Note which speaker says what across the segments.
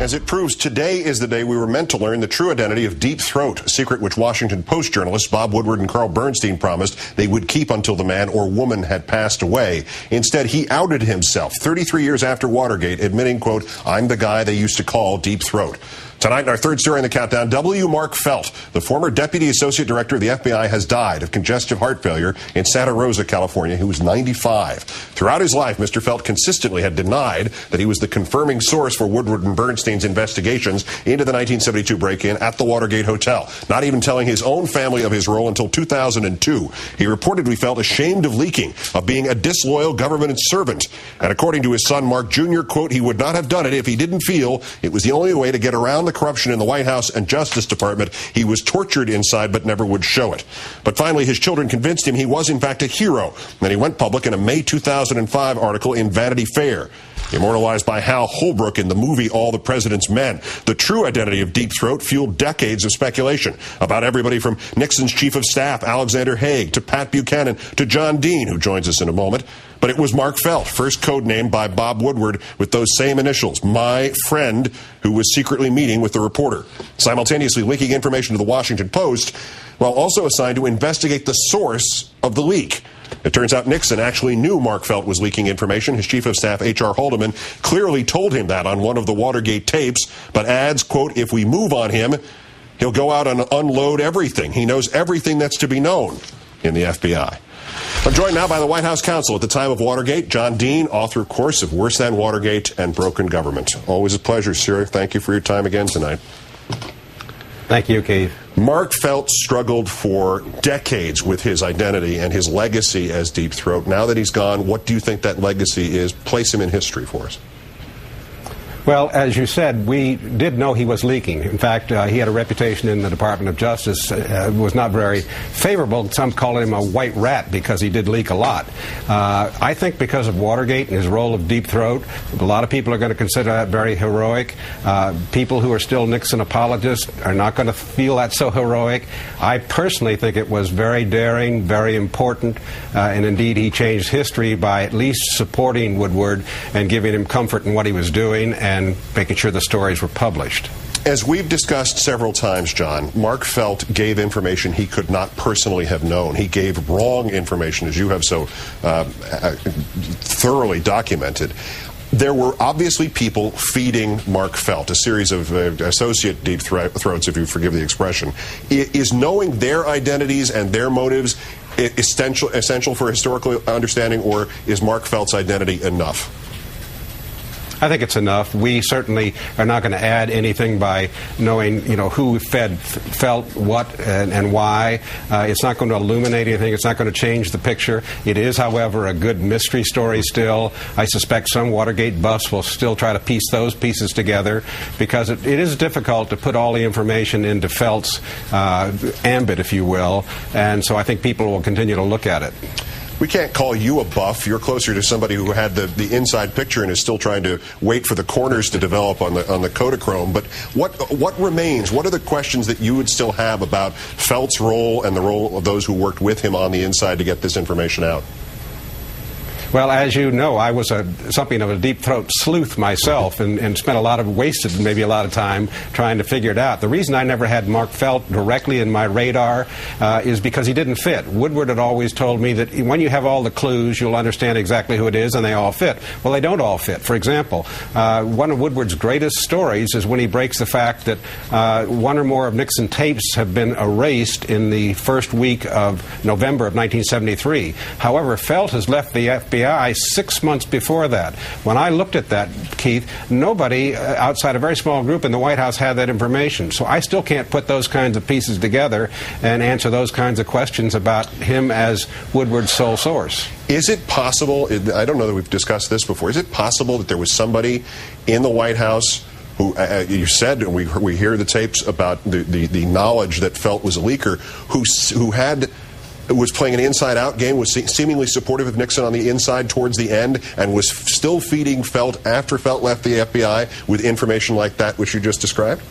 Speaker 1: As it proves, today is the day we were meant to learn the true identity of Deep Throat, a secret which Washington Post journalists Bob Woodward and Carl Bernstein promised they would keep until the man or woman had passed away. Instead, he outed himself 33 years after Watergate, admitting, quote, "I'm the guy they used to call Deep Throat." Tonight, in our third story in the countdown, W. Mark Felt, the former Deputy Associate Director of the FBI, has died of congestive heart failure in Santa Rosa, California. He was 95. Throughout his life, Mr. Felt consistently had denied that he was the confirming source for Woodward and Bernstein's investigations into the 1972 break-in at the Watergate Hotel, not even telling his own family of his role until 2002. He reportedly felt ashamed of leaking, of being a disloyal government servant. And according to his son, Mark Jr., quote, he would not have done it if he didn't feel it was the only way to get around the corruption in the White House and Justice Department. He was tortured inside but never would show it. But finally, his children convinced him he was in fact a hero, and he went public in a May 2005 article in Vanity Fair. Immortalized by Hal Holbrook in the movie All the President's Men, the true identity of Deep Throat fueled decades of speculation about everybody from Nixon's chief of staff, Alexander Haig, to Pat Buchanan, to John Dean, who joins us in a moment. But it was Mark Felt, first codenamed by Bob Woodward with those same initials, my friend, who was secretly meeting with the reporter, simultaneously leaking information to the Washington Post, while also assigned to investigate the source of the leak. It turns out Nixon actually knew Mark Felt was leaking information. His chief of staff, H.R. Haldeman, clearly told him that on one of the Watergate tapes, but adds, quote, if we move on him, he'll go out and unload everything. He knows everything that's to be known in the FBI. I'm joined now by the White House counsel at the time of Watergate, John Dean, author, of course, of Worse Than Watergate and Broken Government. Always a pleasure, sir. Thank you for your time again tonight.
Speaker 2: Thank you, Keith.
Speaker 1: Mark Felt struggled for decades with his identity and his legacy as Deep Throat. Now that he's gone, what do you think that legacy is? Place him in history for us.
Speaker 2: Well, as you said, we did know he was leaking. In fact, he had a reputation in the Department of Justice. Was not very favorable. Some called him a white rat because he did leak a lot. I think because of Watergate and his role of Deep Throat, a lot of people are going to consider that very heroic. People who are still Nixon apologists are not going to feel that so heroic. I personally think it was very daring, very important, and indeed he changed history by at least supporting Woodward and giving him comfort in what he was doing and making sure the stories were published.
Speaker 1: As we've discussed several times, John, Mark Felt gave information he could not personally have known. He gave wrong information, as you have so thoroughly documented. There were obviously people feeding Mark Felt, a series of associate Deep Throats, if you forgive the expression. Is knowing their identities and their motives essential for historical understanding, or is Mark Felt's identity enough?
Speaker 2: I think it's enough. We certainly are not going to add anything by knowing, who fed Felt what and why. It's not going to illuminate anything. It's not going to change the picture. It is, however, a good mystery story still. I suspect some Watergate buffs will still try to piece those pieces together because it is difficult to put all the information into Felt's ambit, if you will, and so I think people will continue to look at it.
Speaker 1: We can't call you a buff. You're closer to somebody who had the inside picture and is still trying to wait for the corners to develop on the Kodachrome. But what remains? What are the questions that you would still have about Felt's role and the role of those who worked with him on the inside to get this information out?
Speaker 2: Well, as you know, I was something of a Deep Throat sleuth myself and spent wasted maybe a lot of time trying to figure it out. The reason I never had Mark Felt directly in my radar is because he didn't fit. Woodward had always told me that when you have all the clues, you'll understand exactly who it is, and they all fit. Well, they don't all fit. For example, one of Woodward's greatest stories is when he breaks the fact that one or more of Nixon tapes have been erased in the first week of November of 1973. However, Felt has left the FBI 6 months before that. When I looked at that, Keith, nobody outside a very small group in the White House had that information. So I still can't put those kinds of pieces together and answer those kinds of questions about him as Woodward's sole source.
Speaker 1: Is it possible, I don't know that we've discussed this before, is it possible that there was somebody in the White House who, you said, and we hear the tapes about the knowledge that Felt was a leaker, who was playing an inside-out game, was seemingly supportive of Nixon on the inside towards the end, and was still feeding Felt after Felt left the FBI with information like that which you just described?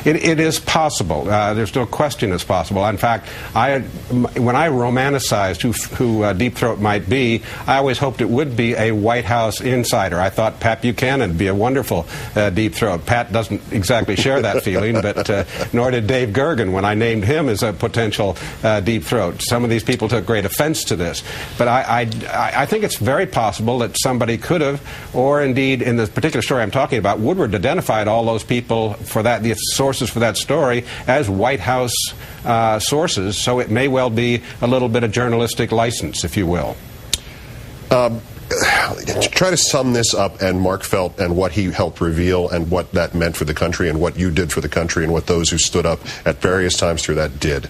Speaker 2: It is possible. There's no question it's possible. In fact, when I romanticized who Deep Throat might be, I always hoped it would be a White House insider. I thought Pat Buchanan would be a wonderful Deep Throat. Pat doesn't exactly share that feeling, but nor did Dave Gergen when I named him as a potential Deep Throat. Some of these people took great offense to this. But I think it's very possible that somebody could have, or indeed in the particular story I'm talking about, Woodward identified all those people for that, the sources for that story, as White House sources, so it may well be a little bit of journalistic license, if you will.
Speaker 1: Try to sum this up, and Mark Felt and what he helped reveal and what that meant for the country and what you did for the country and what those who stood up at various times through that did.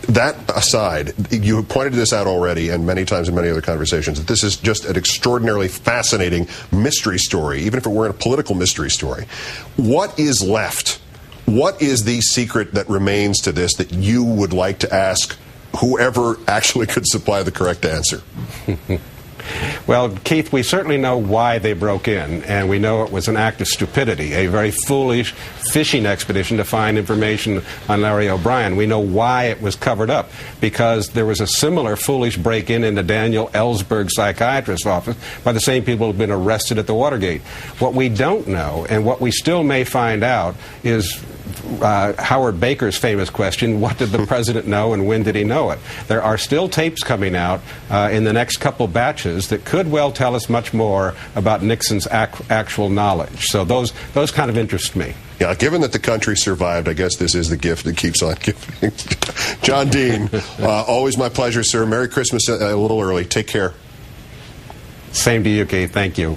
Speaker 1: That aside, you have pointed this out already and many times in many other conversations, that this is just an extraordinarily fascinating mystery story, even if it weren't a political mystery story. What is left? What is the secret that remains to this that you would like to ask whoever actually could supply the correct answer?
Speaker 2: Well, Keith, we certainly know why they broke in, and we know it was an act of stupidity, a very foolish fishing expedition to find information on Larry O'Brien. We know why it was covered up, because there was a similar foolish break-in into Daniel Ellsberg's psychiatrist's office by the same people who have been arrested at the Watergate. What we don't know, and what we still may find out, is Howard Baker's famous question, what did the president know and when did he know it? There are still tapes coming out in the next couple batches that could well tell us much more about Nixon's actual knowledge. So those kind of interest me.
Speaker 1: Yeah, given that the country survived, I guess this is the gift that keeps on giving. John Dean, always my pleasure, sir. Merry Christmas a little early. Take care.
Speaker 2: Same to you, Keith. Thank you.